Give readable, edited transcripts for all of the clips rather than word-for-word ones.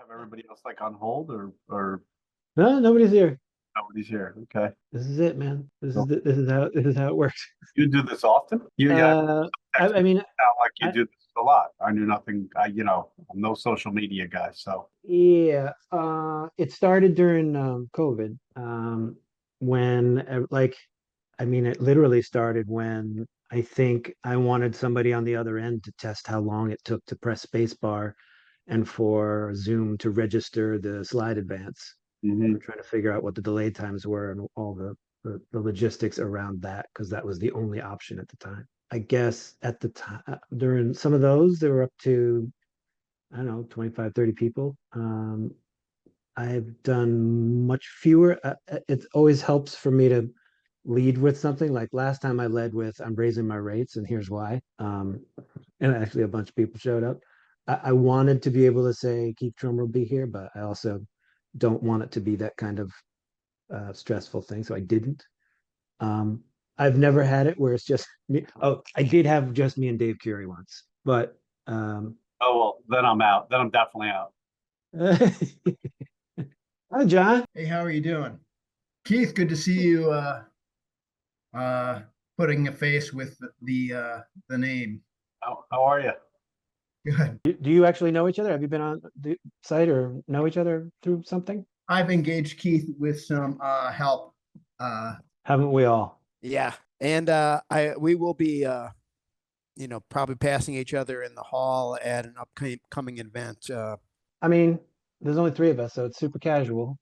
have everybody else like on hold or No, nobody's here. nobody's here? Okay. This is it, man. So This is how it works. you do this often? Yeah, text I me mean, out like you I do this a lot. I knew nothing. I'm no social media guy. So yeah. It started during COVID. When I mean, it literally started when I think I wanted somebody on the other end to test how long it took to press spacebar and for Zoom to register the slide advance. We mhm. were trying to figure out what the delay times were and all the logistics around that because that was the only option at the time. I guess at the time during some of those, they were up to, I don't know, 25, 30 people. I've done much fewer. It always helps for me to lead with something. Like last time I led with, I'm raising my rates and here's why. And actually a bunch of people showed up. I wanted to be able to say Keith Tromer will be here, but I also don't want it to be that kind of stressful thing. So I didn't. Um, I've never had it where it's just me. Oh, I did have just me and Dave Curie once, but Oh well, then I'm out. Then I'm definitely out. hi, John. Hey, how are you doing? Keith, good to see you uh putting a face with the name. How are you? Good. Do you actually know each other? Have you been on the site or know each other through something? I've engaged Keith with some help. Uh Haven't we all? Yeah. And I we will be probably passing each other in the hall at an upcoming event. I mean, there's only three of us, so it's super casual.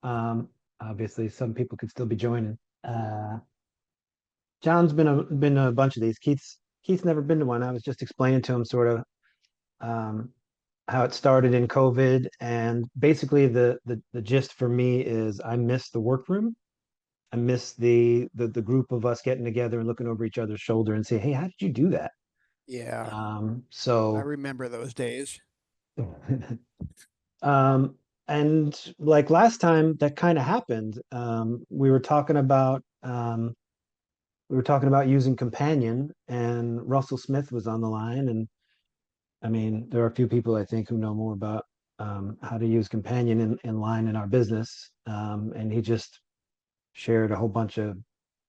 Um, Obviously, some people could still be joining. John's been a bunch of these. Keith's never been to one. I was just explaining to him sort of um, how it started in COVID, and basically the gist for me is I miss the workroom. I miss the group of us getting together and looking over each other's shoulder and say, "Hey, how did you do that?" Yeah. I So remember those days. Um, and like last time that kind of happened. We were talking about using Companion, and Russell Smith was on the line. And I mean, there are a few people I think who know more about how to use Companion in line in our business. And he just shared a whole bunch of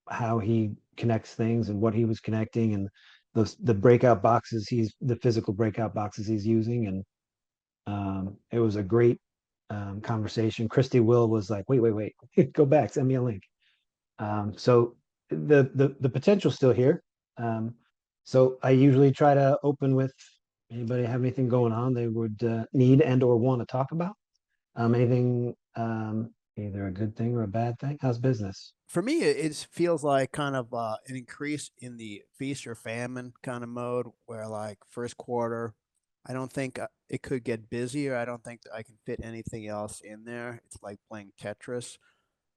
how he connects things and what he was connecting and the breakout boxes the physical breakout boxes he's using. And it was a great conversation. Christy Will was like, wait, go back, send me a link. So the potential's still here. So I usually try to open with anybody have anything going on they would need and or want to talk about. Anything, either a good thing or a bad thing. How's business? For me, it feels like kind of an increase in the feast or famine kind of mode where, like, first quarter, I don't think it could get busier. I don't think that I can fit anything else in there. It's like playing Tetris.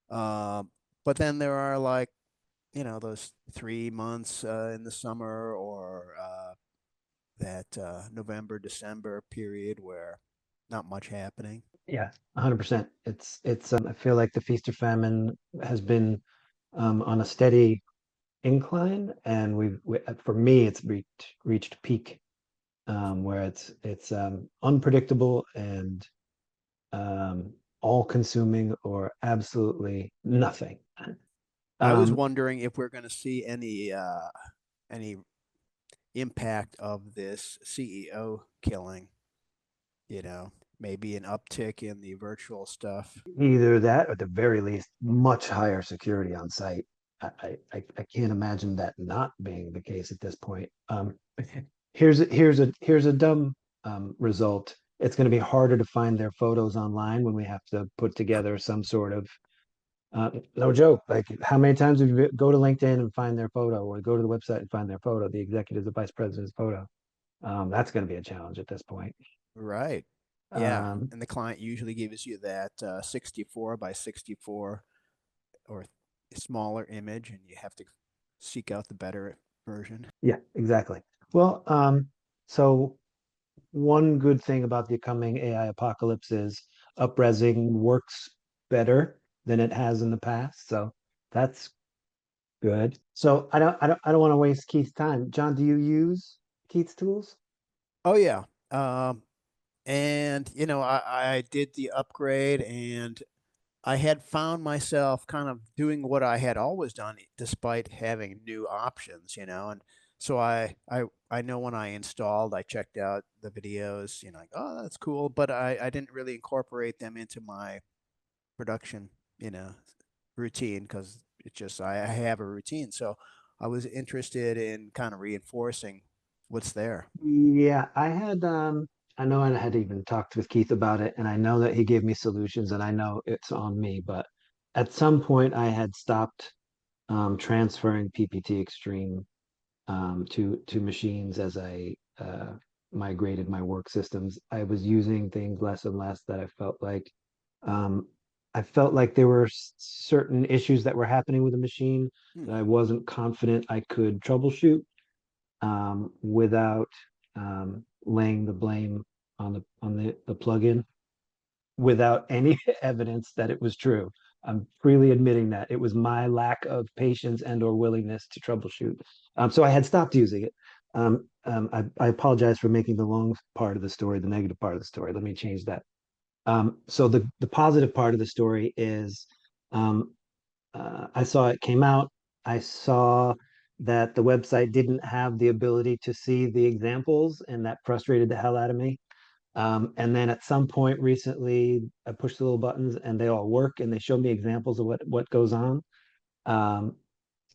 Um, but then there are, like, those 3 months in the summer or that November, December period where not much happening. Yeah, 100%. It's I feel like the feast or famine has been on a steady incline, and for me it's reached peak, where it's unpredictable and all consuming or absolutely nothing. I was Um, wondering if we're going to see any impact of this CEO killing. Maybe an uptick in the virtual stuff. Either that, or at the very least, much higher security on site. I can't imagine that not being the case at this point. Here's a dumb result. It's going to be harder to find their photos online when we have to put together some sort of no joke. Like, how many times have you go to LinkedIn and find their photo, or go to the website and find their photo, the executive, the vice president's photo? That's going to be a challenge at this point. Right. Yeah. Um, And the client usually gives you that 64 by 64 or smaller image, and you have to seek out the better version. yeah, exactly. Well, so one good thing about the coming AI apocalypse is upresing works better than it has in the past. So that's good. So I don't want to waste Keith's time. John, do you use Keith's tools? Oh, yeah. Um, And, you know, I did the upgrade, and I had found myself kind of doing what I had always done despite having new options, you know. And so I know when I installed, I checked out the videos, you know, like, oh, that's cool, but I didn't really incorporate them into my production, you know, routine, because it's just I have a routine. So I was interested in kind of reinforcing what's there. Yeah, I know I had even talked with Keith about it, and I know that he gave me solutions, and I know it's on me, but at some point I had stopped transferring PPTXtreme to machines as I migrated my work systems. I was using things less and less that um, I felt like there were certain issues that were happening with the machine Hmm. that I wasn't confident I could troubleshoot without laying the blame on the plugin without any evidence that it was true. I'm freely admitting that it was my lack of patience and or willingness to troubleshoot. So I had stopped using it. I apologize for making the long part of the story the negative part of the story. Let me change that. So the positive part of the story is um, I saw it came out. I saw that the website didn't have the ability to see the examples, and that frustrated the hell out of me. And then at some point recently, I pushed the little buttons and they all work and they show me examples of what goes on. Um,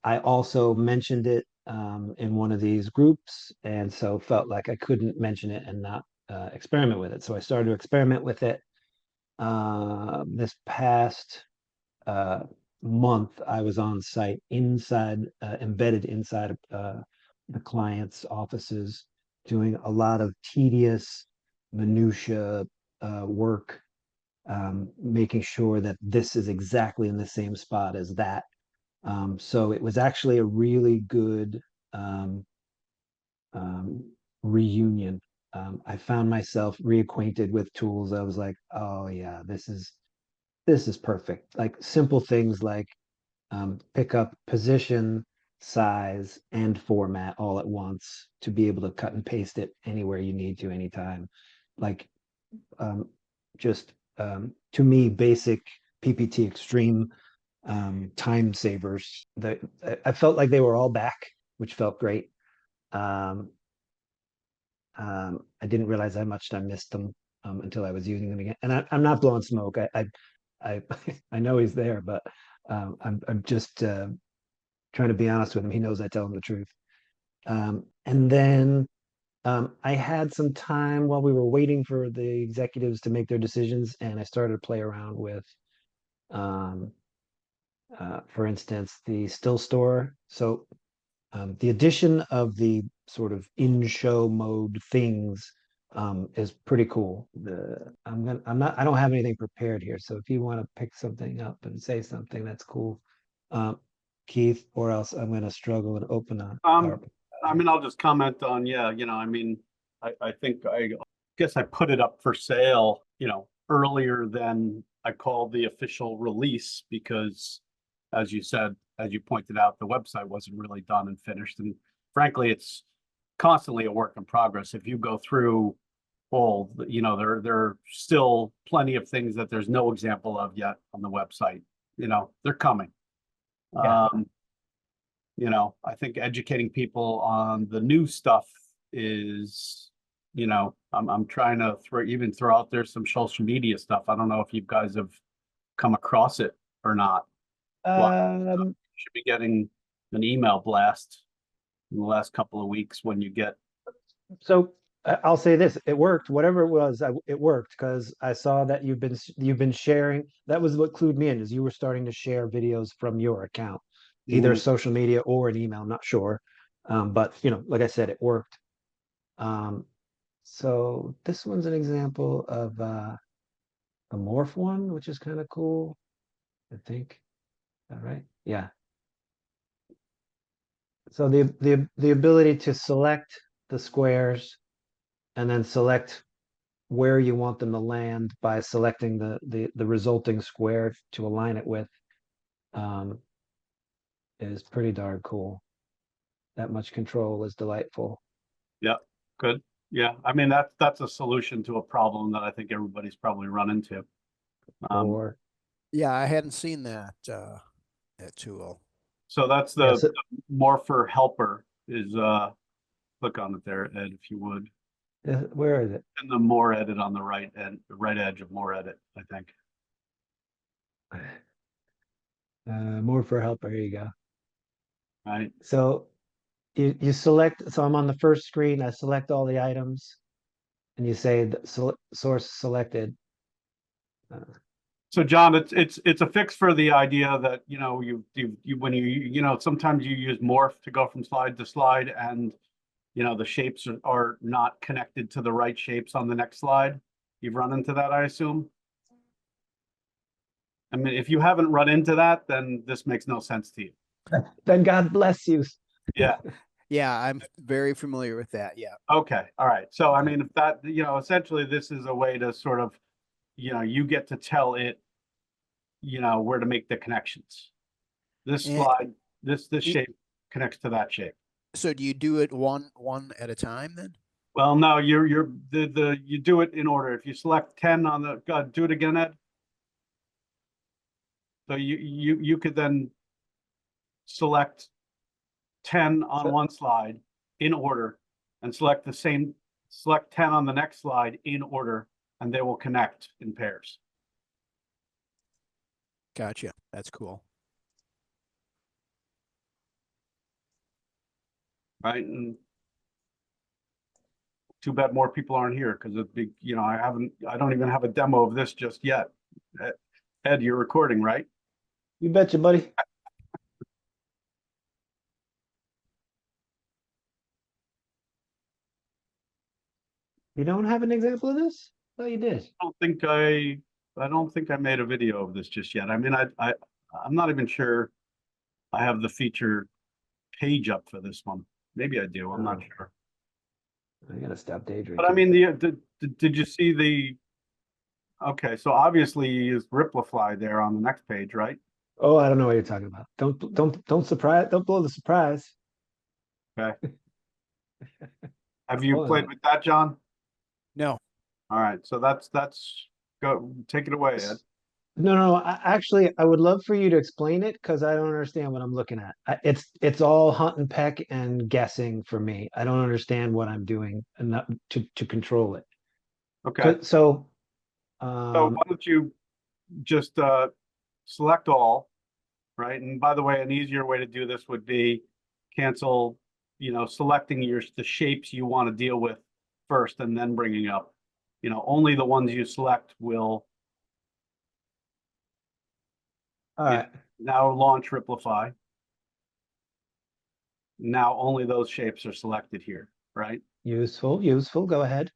I also mentioned it in one of these groups, and so felt like I couldn't mention it and not experiment with it. So I started to experiment with it. This past uh, month, I was on site embedded inside the client's offices, doing a lot of tedious minutia work, making sure that this is exactly in the same spot as that. So it was actually a really good um, um, reunion. I found myself reacquainted with tools. I was like, oh yeah, this is perfect. Like simple things like pick up position, size, and format all at once to be able to cut and paste it anywhere you need to anytime. Like um, just to me, basic PPTXtreme time savers. That I felt like they were all back, which felt great. Um, I didn't realize how much I missed them until I was using them again. And I'm not blowing smoke. I I know he's there, but I'm just trying to be honest with him. He knows I tell him the truth. And then I had some time while we were waiting for the executives to make their decisions, and I started to play around with, um, for instance, the still store. So the addition of the sort of in-show mode things is pretty cool. I don't have anything prepared here, so if you want to pick something up and say something, that's cool. Um, Keith, or else I'm going to struggle and open a PowerPoint. I mean, I'll just comment on, yeah, I mean, I think I guess I put it up for sale, earlier than I called the official release because, as you said, as you pointed out, the website wasn't really done and finished. And frankly, it's constantly a work in progress. If you go through all, there are still plenty of things that there's no example of yet on the website. They're coming. Yeah. I think educating people on the new stuff is, I'm trying to throw out there some social media stuff. I don't know if you guys have come across it or not. Well, you Um, should be getting an email blast in the last couple of weeks when you get. so I'll say this: it worked. Whatever it was, it worked because I saw that you've been sharing. That was what clued me in, is you were starting to share videos from your account, either Mhm. social media or an email. I'm not sure, but like I said, it worked. Um, so this one's an example of the morph one, which is kind of cool. I think. All right. Yeah. So the ability to select the squares and then select where you want them to land by selecting the resulting square to align it with um, is pretty darn cool. That much control is delightful. Yeah, good. Yeah, I mean, that's a solution to a problem that I think everybody's probably run into. Or Yeah, I hadn't seen that tool. So that's yeah, the Morpher Helper is, click on it there, Ed, if you would. where is it? And the more edit on the right and the right edge of more edit, I think. Morpher Helper. Here you go. Right. So you select. So I'm on the first screen. I select all the items, and you say the source selected. So John, it's a fix for the idea that, you know, you when you know, sometimes you use morph to go from slide to slide, and you know, the shapes are not connected to the right shapes on the next slide. You've run into that, I assume. I mean, if you haven't run into that, then this makes no sense to you. Then God bless you. Yeah. Yeah, I'm very familiar with that. Yeah. Okay. All right. So, I mean, if that, you know, essentially this is a way to sort of, you know, you get to tell it, you know, where to make the connections. This And slide, this you- shape connects to that shape. So do you do it one at a time then? Well, no, you do it in order. If you select 10 on the, do it again, Ed. So you could then select 10 on So- one slide in order and select 10 on the next slide in order, and they will connect in pairs. Gotcha. That's cool. Right. And too bad more people aren't here because it'd be, you know, I don't even have a demo of this just yet. Ed, you're recording, right? You betcha, buddy. You don't have an example of this? Oh, you did. I don't think I made a video of this just yet. I mean, I'm not even sure I have the feature page up for this one. Maybe I do. I'm not Oh. sure. I gotta stop daydreaming. But I mean, did you see the? Okay, so obviously you use Ripplify there on the next page, right? Oh, I don't know what you're talking about. Don't surprise. Don't blow the surprise. Okay. Have you Hold played on. with that, John? No. All right, so that's go take it away, Ed. No. Actually, I would love for you to explain it because I don't understand what I'm looking at. It's all hunt and peck and guessing for me. I don't understand what I'm doing enough to control it. Okay. So, So why don't you just select all, right? And by the way, an easier way to do this would be cancel, you know, selecting the shapes you want to deal with first and then bringing up, you know, only the ones you select will all right. now launch Ripplify. Now only those shapes are selected here, right? Useful. Go ahead.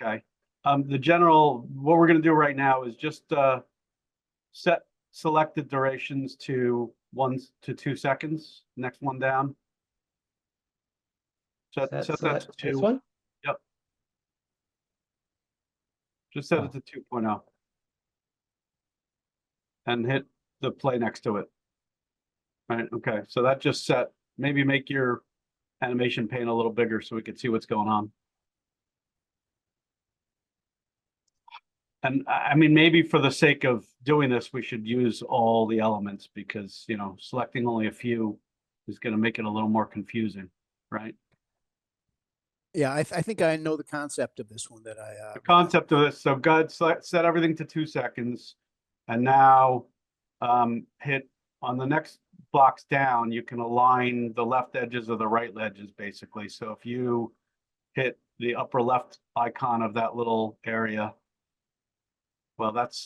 Okay. What we're going to do right now is just set selected durations to 1 to 2 seconds. Next one down. Set that to Select this 2. one. Yep. Just set Oh. it to 2.0. And hit the play next to it. Right. Okay. So that just set. Maybe make your animation pane a little bigger so we can see what's going on. And I mean, maybe for the sake of doing this, we should use all the elements because, you know, selecting only a few is going to make it a little more confusing, right? Yeah, I think I know the concept of this one that I The concept of this, so God set everything to 2 seconds. And now hit on the next blocks down, you can align the left edges of the right edges, basically. So if you hit the upper left icon of that little area, well, that's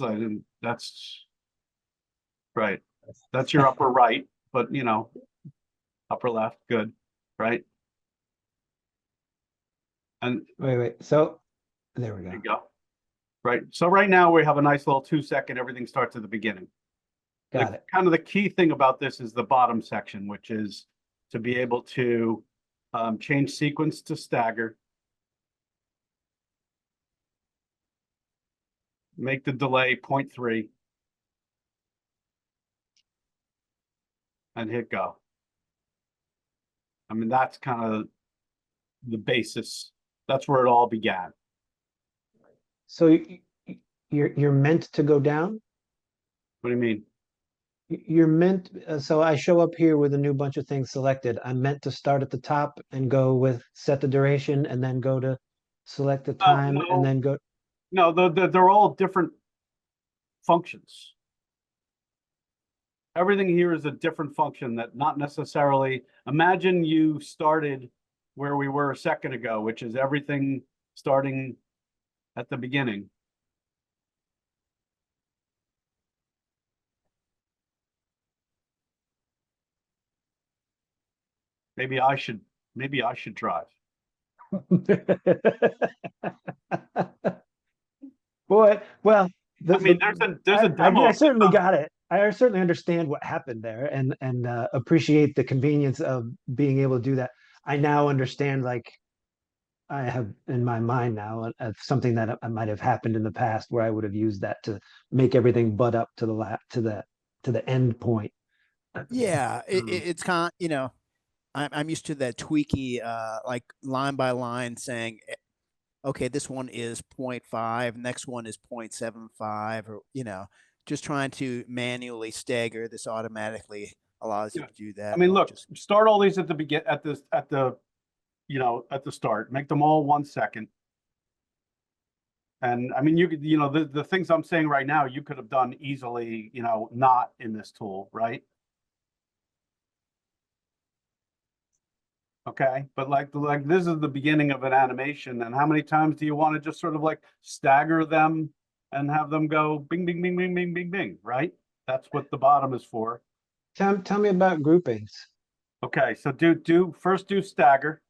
right. That's your upper right, but you know, upper left, good, right? And Wait. So there we there go. you go. Right. So right now we have a nice little 2 second, everything starts at the beginning. Got it. Kind of the key thing about this is the bottom section, which is to be able to change sequence to stagger. Make the delay 0.3. And hit go. I mean, that's kind of the basis That's where it all began. So you're meant to go down? What do you mean? You're meant, so I show up here with a new bunch of things selected. I'm meant to start at the top and go with set the duration and then go to select the time and no. then go. No, they're all different functions. Everything here is a different function that not necessarily, imagine you started where we were a second ago, which is everything starting at the beginning. Maybe I should drive. Boy, well, I mean, there's a demo. I certainly got it. I certainly understand what happened there and appreciate the convenience of being able to do that. I now understand, like, I have in my mind now of something that I might have happened in the past where I would have used that to make everything butt up to the end point. Yeah, it's kind of, you know, I'm used to that tweaky, like line by line saying, okay, this one is 0.5, next one is 0.75, or, you know, just trying to manually stagger this automatically allows you to do that. I mean, or look, just, start all these at the at the start, make them all 1 second. And I mean, you could, the things I'm saying right now, you could have done easily, not in this tool, right? Okay, but like this is the beginning of an animation, and how many times do you want to just sort of like stagger them and have them go bing, bing, bing, bing, bing, bing, bing, right? That's what the bottom is for. Tell me about groupings. Okay, so first do stagger.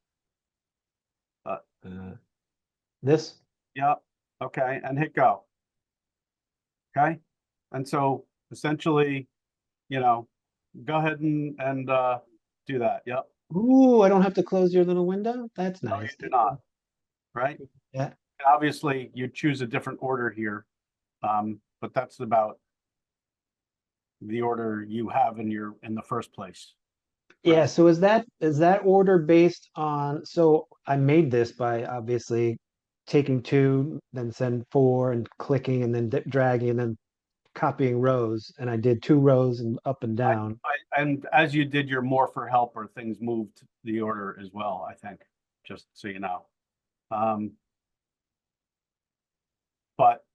This? Yeah, okay, and hit go. Okay, and so essentially, go ahead and do that. Yep. Ooh, I don't have to close your little window? That's No, you nice. do not. Right? Yeah. Obviously, you choose a different order here, but that's about the order you have in the first place. Yeah, so is that order based on, so I made this by obviously taking 2, then send 4 and clicking and then dragging and then copying rows, and I did 2 rows and up and down. And as you did your Morpher Helper, things moved the order as well, I think, just so you know. But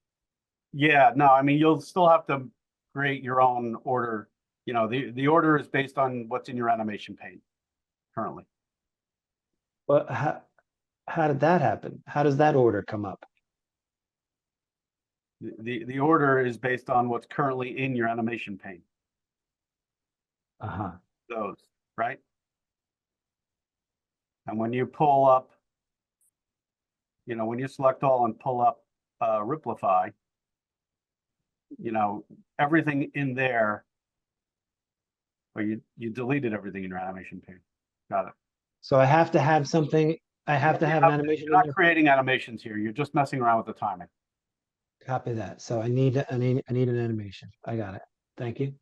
yeah, no, I mean, you'll still have to create your own order. The order is based on what's in your animation pane currently. But how did that happen? How does that order come up? The order is based on what's currently in your animation pane. Uh-huh. Those, right? And when you pull up, when you select all and pull up Ripplify, everything in there, or you deleted everything in your animation pane. Got it. So I have to have something, I have to have an animation You're in not there. creating animations here. You're just messing around with the timing. Copy that. So I need an animation. I got it. Thank you.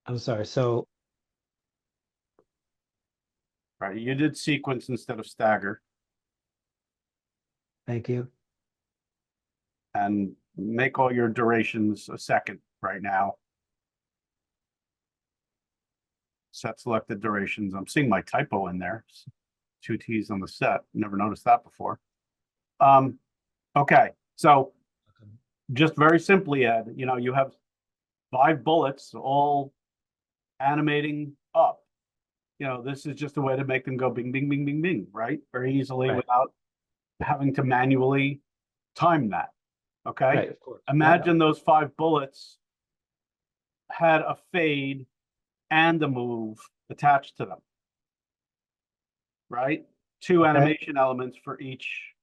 I'm sorry. So Right. You did sequence instead of stagger, thank you. and make all your durations a second right now. Set selected durations. I'm seeing my typo in there. 2 T's on the set. Never noticed that before. Okay. So just very simply, Ed, you have 5 bullets all animating up. This is just a way to make them go bing, bing, bing, bing, bing, right? Very easily, Right. without having to manually time that. Okay. Right, of course. Imagine those 5 bullets had a fade and a move attached to them. Right? 2 animation elements for each.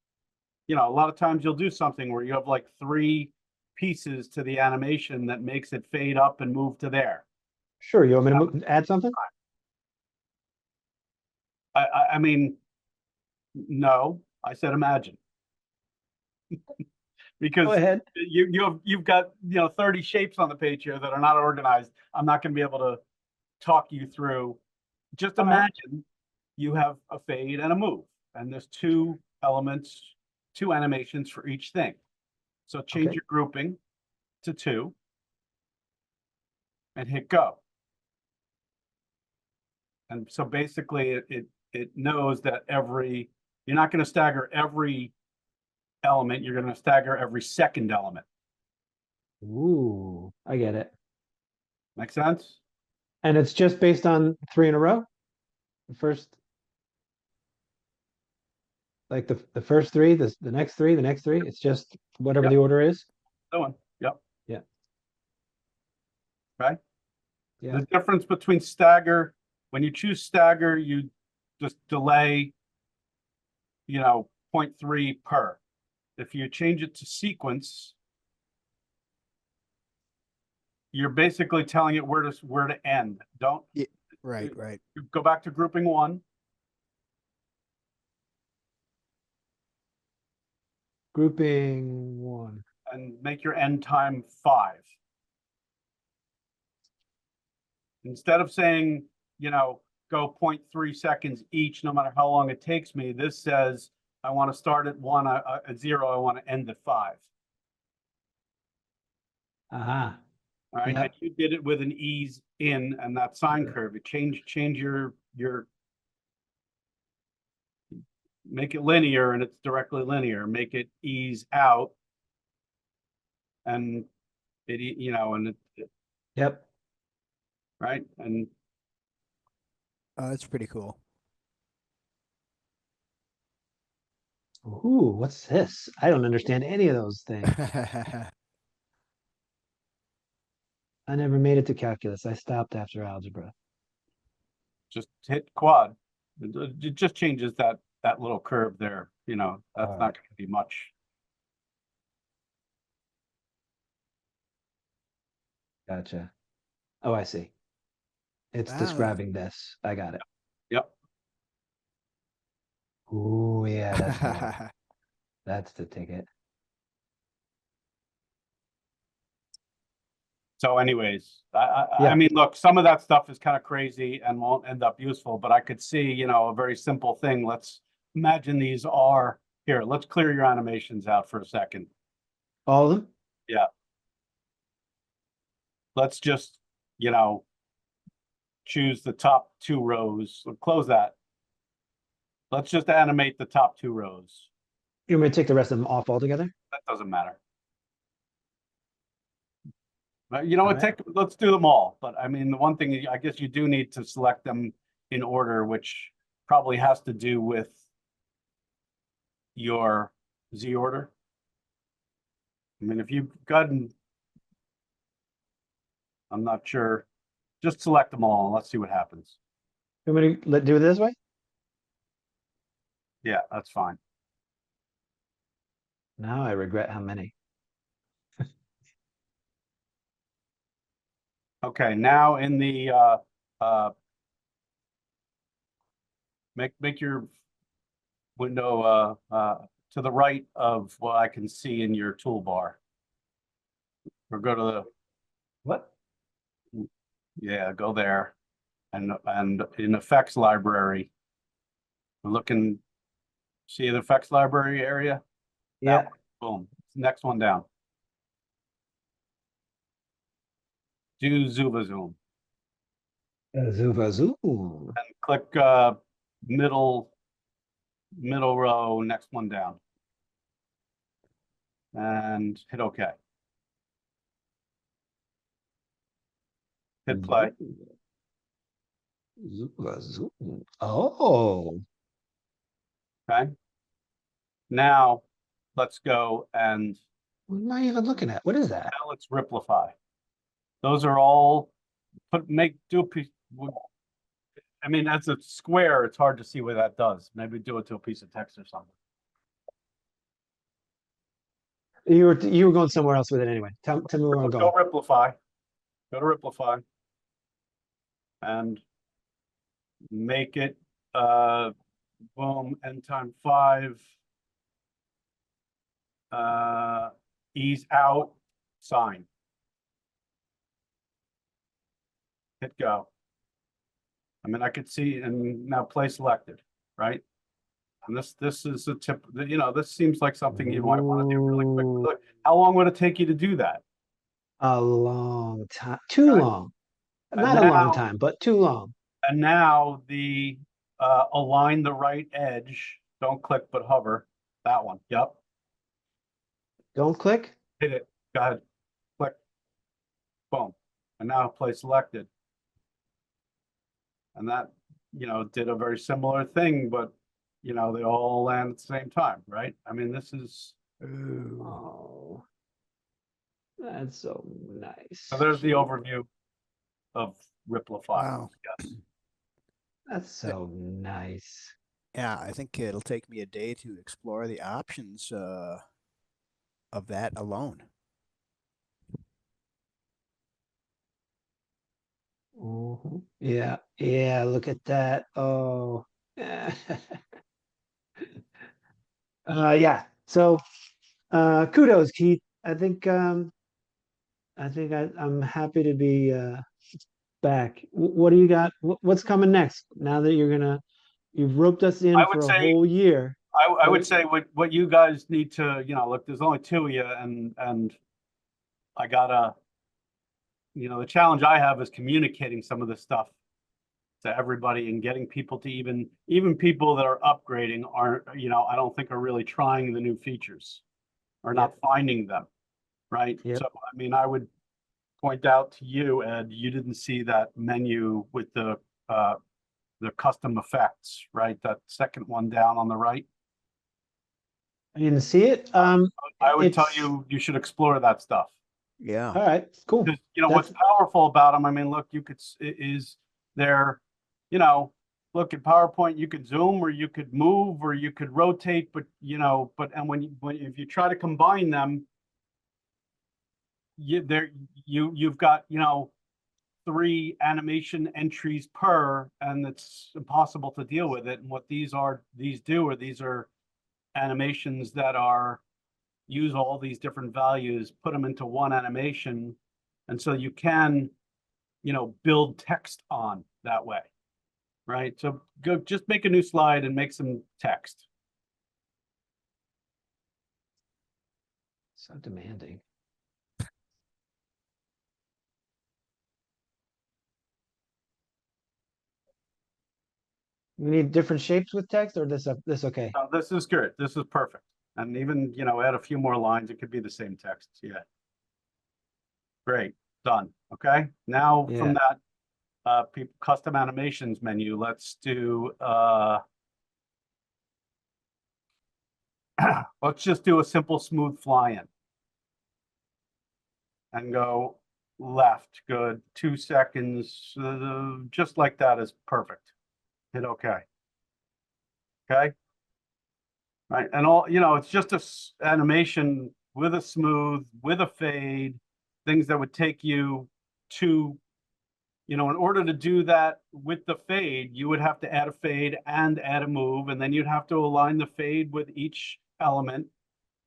A lot of times you'll do something where you have like 3 pieces to the animation that makes it fade up and move to there. Sure. You want me to add something? I mean, no, I said imagine. Because Go ahead. you've got 30 shapes on the page here that are not organized. I'm not going to be able to talk you through, just All right. imagine you have a fade and a move, and there's two elements, two animations for each thing. So change Okay. your grouping to 2 and hit go. And so basically it knows that you're not going to stagger every element, you're going to stagger every second element. Ooh, I get it. Make sense? And it's just based on 3 in a row? The first, like the first 3, the next 3, the next 3, it's just whatever Yep. the order is? That one. Yep. Yeah. Right? Yeah. The difference between stagger, when you choose stagger, you just delay, 0.3 per. If you change it to sequence, you're basically telling it where to end. Don't Right. go back to grouping 1. Grouping 1. And make your end time 5. Instead of saying, go 0.3 seconds each, no matter how long it takes me, this says, I want to start at 1, at 0, I want to end at 5. Aha. All right, Yep. and you did it with an ease in and that sine curve. You change your make it linear and it's directly linear. Make it ease out, and Yep. right, and That's pretty cool. Ooh, what's this? I don't understand any of those things. I never made it to calculus. I stopped after algebra. just hit quad. It just changes that little curve there. That's All not right. going to be much. Gotcha. Oh, I see. It's Ah. describing this. I got it. Yep. Ooh, yeah, that's the that's the ticket. So anyways, I Yeah. mean, look, some of that stuff is kind of crazy and won't end up useful, but I could see, a very simple thing. Let's imagine these are here. Let's clear your animations out for a second. All of them? Yeah. Let's just, choose the top 2 rows. Close that. Let's just animate the top 2 rows. You want me to take the rest of them off altogether? That doesn't matter. You know what? Alright. Let's do them all. But I mean, the one thing I guess you do need to select them in order, which probably has to do with your Z order. I mean, if you've gotten, I'm not sure. Just select them all and let's see what happens. You want me to do it this way? Yeah, that's fine. Now I regret how many. Okay, now in the make your window to the right of what I can see in your toolbar. Or go to the What? yeah, go there. And in effects library, we're looking, see the effects library area? Yeah. Boom. Next one down. Do Xoova Zoom. Xoova Zoom. And click middle row, next one down. And hit OK. Hit play. Xoova Zoom. Oh. Okay. Now let's go and What am I even looking at? What is that? now let's Ripplify. Those are all do a piece. I mean, as a square, it's hard to see what that does. Maybe do it to a piece of text or something. You were going somewhere else with it anyway. Tell me where I'm Go going. Ripplify. Go to Ripplify. And make it boom, end time 5. Ease out, sign. Hit go. I mean, I could see, and now play selected, right? And this is a tip, you know, this seems like something you might want to do really quick. Ooh, Look, how long would it take you to do that? a long time, too Okay. long. And Not a long now, time, but too long. and now the align the right edge, don't click but hover, that one, yep, Don't click. hit it, go ahead, click, boom. And now play selected. And that, you know, did a very similar thing, but you know, they all land at the same time, right? I mean, this is, Ooh. Oh, that's so nice. so there's the overview of Ripplify. Wow. Yes. That's so nice. Yeah, I think it'll take me a day to explore the options of that alone. Mhm. Yeah, yeah, look at that. Oh. Yeah. So kudos, Keith. I'm happy to be back. What do you got? What's coming next? Now that you've roped us in I would for a say, whole year. I would say what you guys need to, you know, look, there's only two of you and I gotta, you know, the challenge I have is communicating some of this stuff to everybody and getting people to even people that are upgrading aren't, you know, I don't think are really trying the new features or not finding them, right? Yep. So, I mean, I would point out to you, Ed, you didn't see that menu with the custom effects, right? That second one down on the right. I didn't see it. I would tell It's you, you should explore that stuff. Yeah. all right. Cool. Because, you know, That's what's powerful about them, I mean, look, you could, is there, you know, look at PowerPoint, you could zoom or you could move or you could rotate, but, you know, but, and if you try to combine them, you've got, you know, 3 animation entries per, and it's impossible to deal with it. And what these are animations that are use all these different values, put them into one animation. And so you can, you know, build text on that way, right? So go just make a new slide and make some text. so demanding. We need different shapes with text, or this okay? This is good. This is perfect. And even, you know, add a few more lines. It could be the same text. Yeah. Great. Done. Okay. Now from Yeah. that custom animations menu, let's do let's just do a simple smooth fly-in and go left. Good. 2 seconds. Just like that is perfect. Hit OK. Okay. Right. And all, you know, it's just a animation with a smooth, with a fade, things that would take you to, you know, in order to do that with the fade, you would have to add a fade and add a move, and then you'd have to align the fade with each element.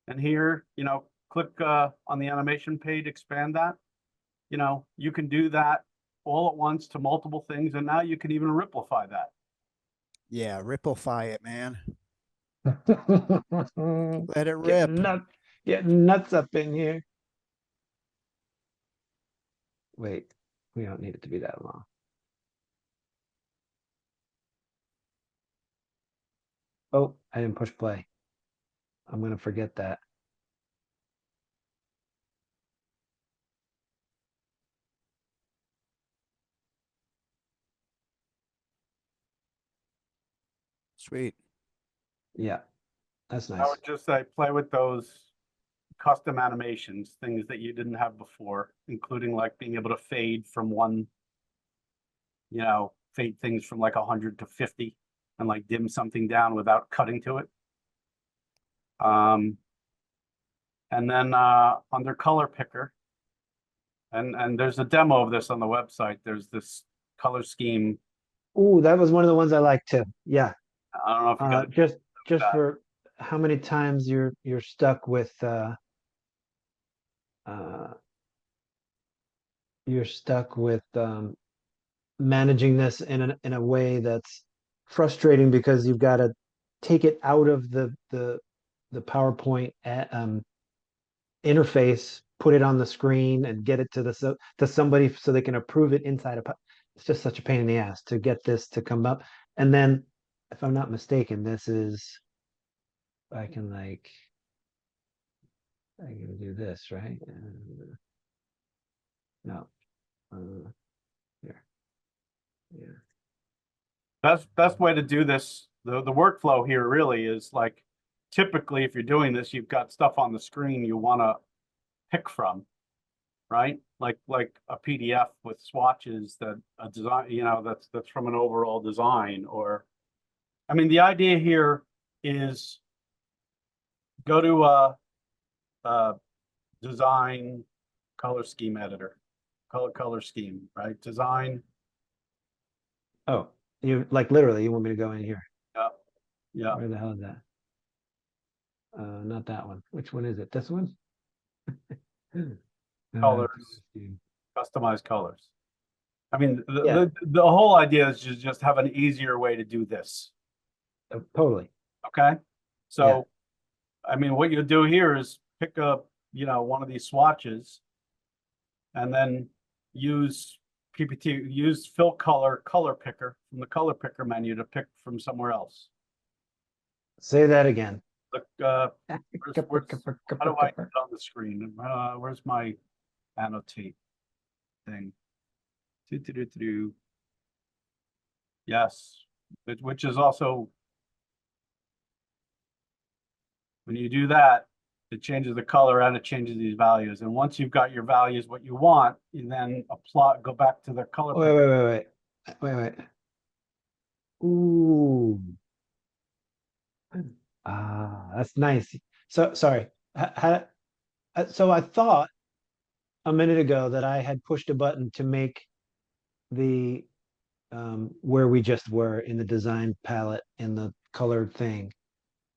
And here, you know, click on the animation page, expand that. You know, you can do that all at once to multiple things, and now you can even Ripplify that. Yeah, Ripplify it, man. Getting Let it rip. getting nuts up in here. Wait, we don't need it to be that long. Oh, I didn't push play. I'm gonna forget that. Sweet. Yeah, that's I nice. would just say play with those custom animations, things that you didn't have before, including like being able to fade from one, you know, fade things from like 100 to 50 and like dim something down without cutting to it. And then under color picker, and there's a demo of this on the website. There's this color scheme. Ooh, that was one of the ones I liked too. Yeah. I don't know if you got Just that. for how many times you're stuck with you're stuck with managing this in a way that's frustrating because you've got to take it out of the PowerPoint interface, put it on the screen, and get it to somebody so they can approve it inside of. It's just such a pain in the ass to get this to come up. And then, if I'm not mistaken, this is I can do this, right? No, here, yeah. Best way to do this, the workflow here really is like, typically if you're doing this, you've got stuff on the screen you want to pick from, right? Like a PDF with swatches that a design, that's from an overall design. Or, I mean, the idea here is go to a design color scheme editor, color scheme, right? Design. Oh, you like literally you want me to go in here? Yeah. Yeah. Where the hell is that? Not that one. Which one is it? This one? Colors. Customize colors. I mean, Yeah. the whole idea is just have an easier way to do this. Totally. Okay. So, I mean, what you do here is pick up, one of these swatches and then use fill color picker from the color picker menu to pick from somewhere else. Say that again. Look, how do I get it on the screen? Where's my annotate thing? Yes, which is also, when you do that, it changes the color and it changes these values. And once you've got your values, what you want, you then go back to the color. Wait. Ooh. That's nice. So sorry. So I thought a minute ago that I had pushed a button to make the where we just were in the design palette in the colored thing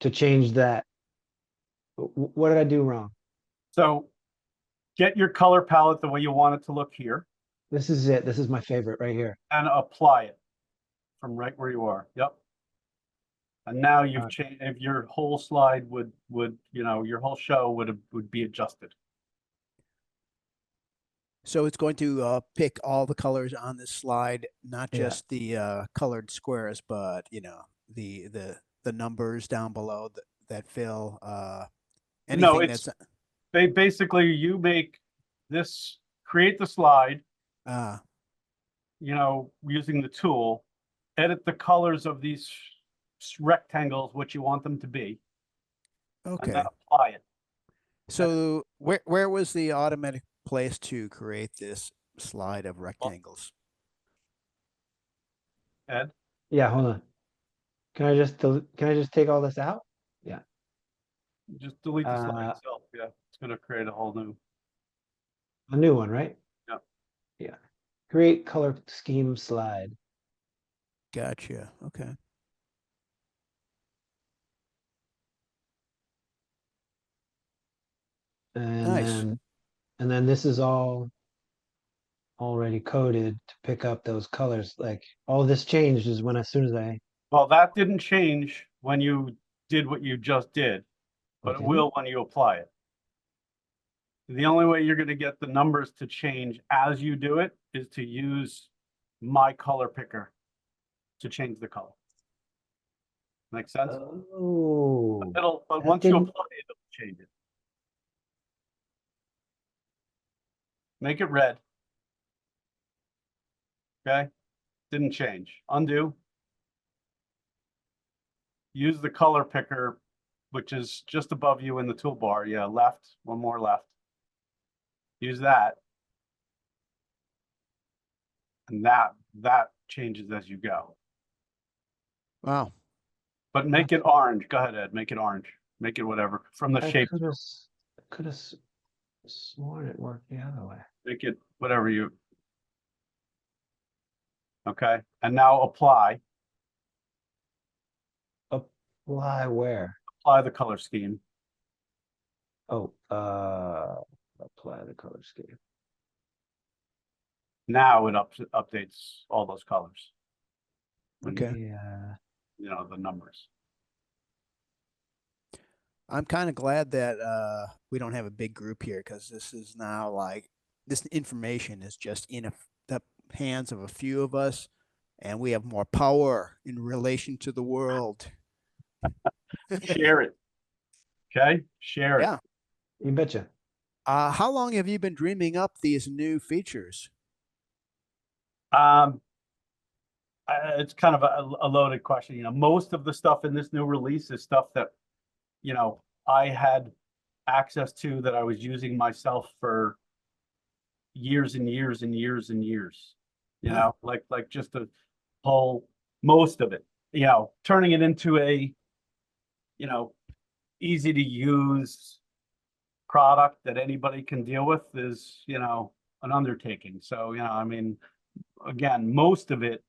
to change that. What did I do wrong? So get your color palette the way you want it to look here. This is it. This is my favorite right here. And apply it from right where you are. Yep. And now you've changed, if your whole slide would, your whole show would be adjusted. So it's going to pick all the colors on this slide, not just the colored squares, but the numbers down below that fill anything. No, it's basically you make this, create the slide, using the tool, edit the colors of these rectangles, what you want them to be. Okay. And then apply it. So where was the automatic place to create this slide of rectangles? Ed? Yeah, hold on. Can I just take all this out? Yeah. Just delete the slide itself. Yeah, it's going to create a new one, right? Yeah. Yeah. Create color scheme slide. Gotcha. Okay. And nice. then this is all already coded to pick up those colors. Like all this changed is as soon as I. Well, that didn't change when you did what you just did, but it will when you apply it. The only way you're going to get the numbers to change as you do it is to use my color picker to change the color. Make sense? Oh. But once you apply it, it'll change it. Make it red. Okay. Didn't change. Undo. Use the color picker, which is just above you in the toolbar. Yeah, left. One more left. Use that. And that changes as you go. Wow. But make it orange. Go ahead, Ed. Make it orange. Make it whatever from the shape. Could have sworn it worked the other way. Make it whatever you. Okay. And now apply. Apply where? Apply the color scheme. Oh, apply the color scheme. Now it updates all those colors. When Okay. Yeah. you know, the numbers. I'm kind of glad that we don't have a big group here, because this is now like this information is just in the hands of a few of us, and we have more power in relation to the world. Share it. Okay? Share it. Yeah. You betcha. How long have you been dreaming up these new features? It's kind of a loaded question. You know, most of the stuff in this new release is stuff that, you know, I had access to, that I was using myself for years and years and years and years. You Huh. know, like just the whole, most of it, you know, turning it into a, you know, easy to use product that anybody can deal with is, you know, an undertaking. So, you know, I mean, again, most of it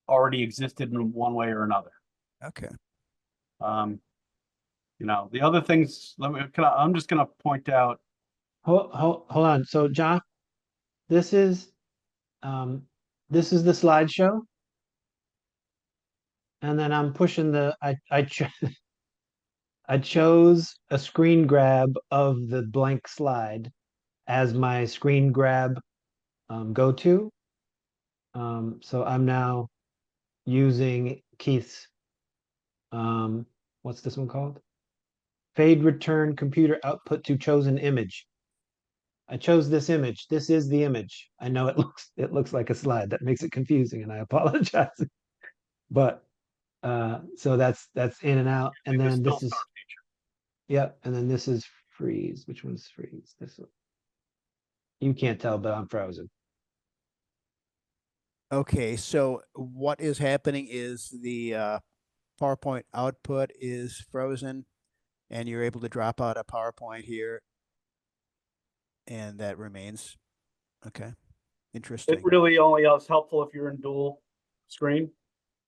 already existed in one way or another. Okay. You know, the other things, I'm just gonna point out. Hold on. So, John, this is um, this is the slideshow, and then I'm pushing the I chose a screen grab of the blank slide as my screen grab go-to. So I'm now using Keith's what's this one called? Fade return computer output to chosen image. I chose this image. This is the image. I know it looks like a slide. That makes it confusing, and I apologize. But so that's in and out. And The then still this is, start feature. yep, and then this is freeze. Which one's freeze? This one. You can't tell, but I'm frozen. Okay. So what is happening is the PowerPoint output is frozen, and you're able to drop out a PowerPoint here, and that remains. Okay. It Interesting. really only is helpful if you're in dual screen,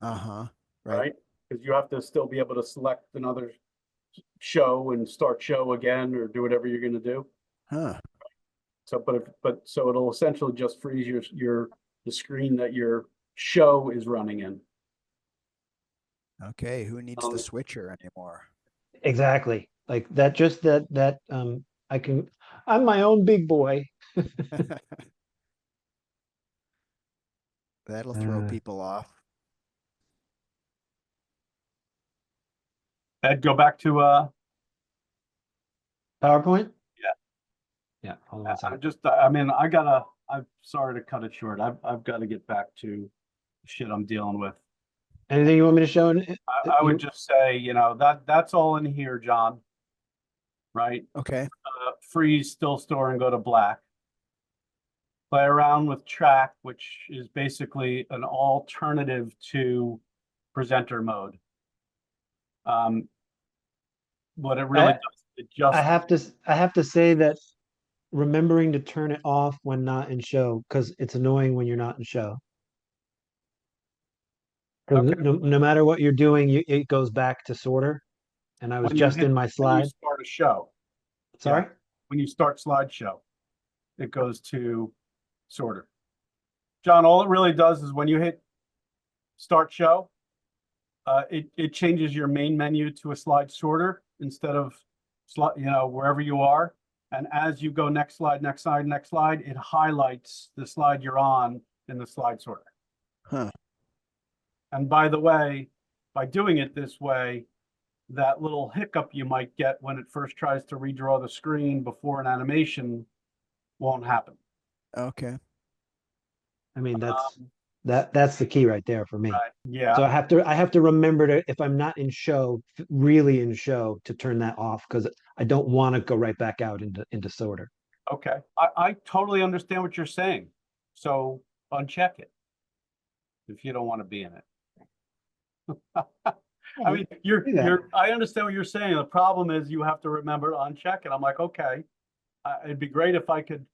Uh-huh. Right. right? Because you have to still be able to select another show and start show again, or do whatever you're gonna do. Huh. So, so it'll essentially just freeze the screen that your show is running in. Okay. Who needs the Um, switcher anymore? Exactly. Like that. Just that. I can. I'm my own big boy. That'll throw Uh, people off. Ed, go back to PowerPoint. Yeah. Yeah. Hold on a second. I mean, I'm sorry to cut it short. I've got to get back to shit I'm dealing with. Anything you want me to show? I would just say, you know, that's all in here, John. Right? Okay. Freeze, still store, and go to black. Play around with track, which is basically an alternative to presenter mode. What it really does, it just I have to say that remembering to turn it off when not in show, because it's annoying when you're not in show. Because Okay. no matter what you're doing, it goes back to sorter. And I was just in my when you slide. start a show. Sorry? When you start slideshow, it goes to sorter. John, all it really does is when you hit start show, it changes your main menu to a slide sorter instead of you know, wherever you are. And as you go next slide, next slide, next slide, it highlights the slide you're on in the slide sorter. Huh. And by the way, by doing it this way, that little hiccup you might get when it first tries to redraw the screen before an animation won't happen. Okay. I mean, that's the key right there for me. Right. Yeah. So I have to remember to, if I'm not in show, really in show, to turn that off, because I don't want to go right back out into sorter. Okay. I totally understand what you're saying. So uncheck it if you don't want to be in it. I mean, I understand what you're saying. The problem is you have to remember to uncheck it. I'm like, okay, it'd be great if I could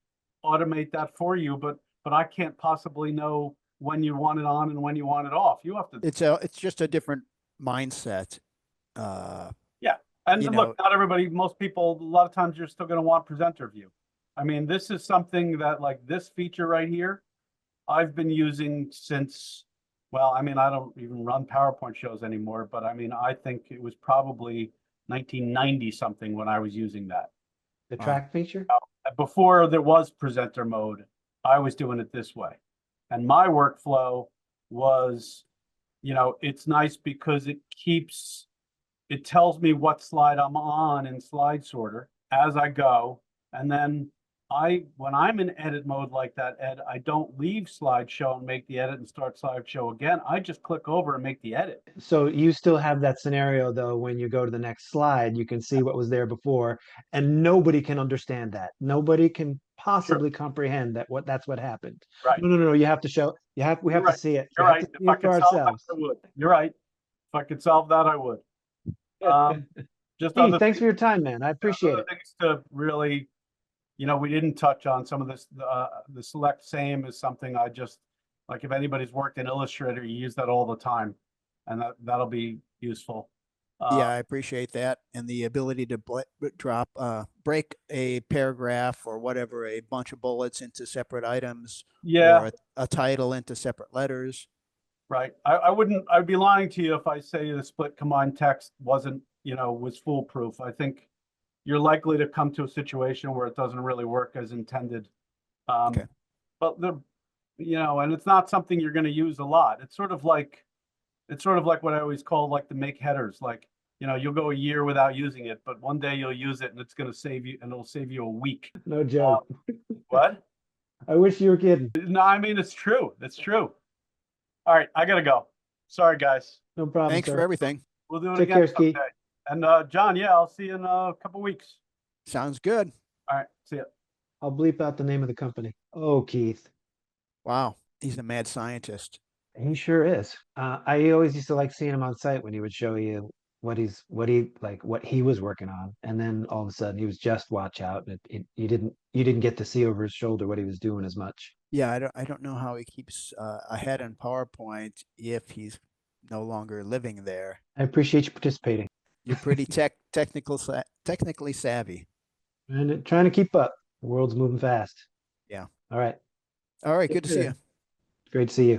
automate that for you, but I can't possibly know when you want it on and when you want it off. You have to. It's just a different mindset. Yeah. And you look, know- not everybody, most people, a lot of times you're still going to want presenter view. I mean, this is something that like this feature right here, I've been using since, well, I mean, I don't even run PowerPoint shows anymore, but I mean, I think it was probably 1990 something when I was using that. The track feature? Before there was presenter mode, I was doing it this way. And my workflow was, it's nice because it tells me what slide I'm on in slide sorter as I go. And then when I'm in edit mode like that, Ed, I don't leave slideshow and make the edit and start slideshow again. I just click over and make the edit. So you still have that scenario though, when you go to the next slide, you can see what was there before, and nobody can understand that. Nobody can possibly comprehend that's what happened. Right. No. You have to show, we have You're to right. see it. You're We have right. to see If I it for could solve that, ourselves. I would. You're right. If I could solve that, I would. Just Steve, other thanks for your time, man. I appreciate it. things to really, we didn't touch on some of this. The select same is something I just, like if anybody's worked in Illustrator, you use that all the time, and that'll be useful. Yeah, I appreciate that. And the ability to break a paragraph or whatever, a bunch of bullets into separate items, Yeah, or a title into separate letters. right. I'd be lying to you if I say the split combined text wasn't, was foolproof. I think you're likely to come to a situation where it doesn't really work as intended. Okay. But and it's not something you're going to use a lot. It's sort of like what I always call like the make headers. Like, you'll go a year without using it, but one day you'll use it and it's going to save you, and it'll save you a week. No joke. What? I wish you were kidding. No, I mean, it's true. It's true. All right, I gotta go. Sorry, guys. No problem. Thanks for sir. everything. We'll do it Take again care, Ski. someday. And John, yeah, I'll see you in a couple weeks. Sounds good. All right, see ya. I'll bleep out the name of the company. Oh, Keith. Wow. He's a mad scientist. He sure is. I always used to like seeing him on site when he would show you what he was working on, and then all of a sudden he was just watch out. You didn't get to see over his shoulder what he was doing as much. Yeah, I don't know how he keeps ahead in PowerPoint if he's no longer living there. I appreciate you participating You're pretty technically savvy. and trying to keep up. The world's moving fast. Yeah. All right. All right, Take good to see care. you. Great to see you.